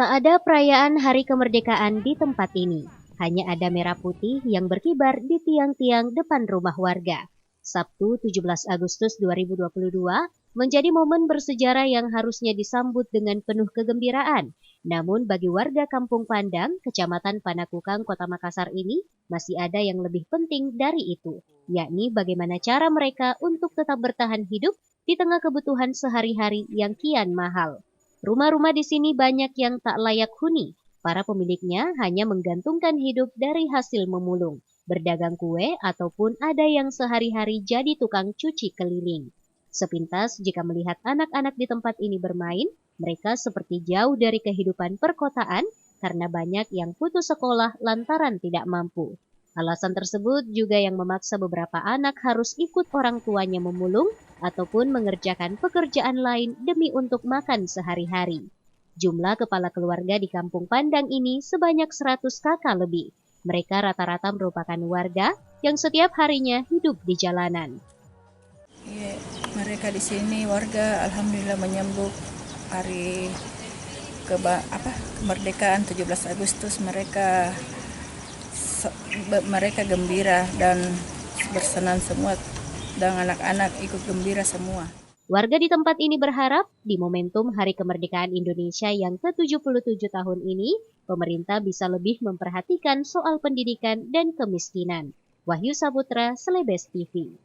Tak ada perayaan hari kemerdekaan di tempat ini. Hanya ada merah putih yang berkibar di tiang-tiang depan rumah warga. Sabtu 17 Agustus 2022 menjadi momen bersejarah yang harusnya disambut dengan penuh kegembiraan. Namun bagi warga Kampung Pandang, Kecamatan Panakukang, Kota Makassar ini masih ada yang lebih penting dari itu, yakni bagaimana cara mereka untuk tetap bertahan hidup di tengah kebutuhan sehari-hari yang kian mahal. Rumah-rumah di sini banyak yang tak layak huni. Para pemiliknya hanya menggantungkan hidup dari hasil memulung, berdagang kue, ataupun ada yang sehari-hari jadi tukang cuci keliling. Sepintas, jika melihat anak-anak di tempat ini bermain, mereka seperti jauh dari kehidupan perkotaan karena banyak yang putus sekolah lantaran tidak mampu. Alasan tersebut juga yang memaksa beberapa anak harus ikut orang tuanya memulung ataupun mengerjakan pekerjaan lain demi untuk makan sehari-hari. Jumlah kepala keluarga di Kampung Pandang ini sebanyak 100 kakak lebih. Mereka rata-rata merupakan warga yang setiap harinya hidup di jalanan. Ya, mereka di sini warga alhamdulillah menyambut hari kemerdekaan 17 Agustus. Mereka gembira dan bersenang semua, dan anak-anak ikut gembira semua. Warga di tempat ini berharap di momentum Hari Kemerdekaan Indonesia yang ke-77 tahun ini, pemerintah bisa lebih memperhatikan soal pendidikan dan kemiskinan. Wahyu Saputra, Celebes TV.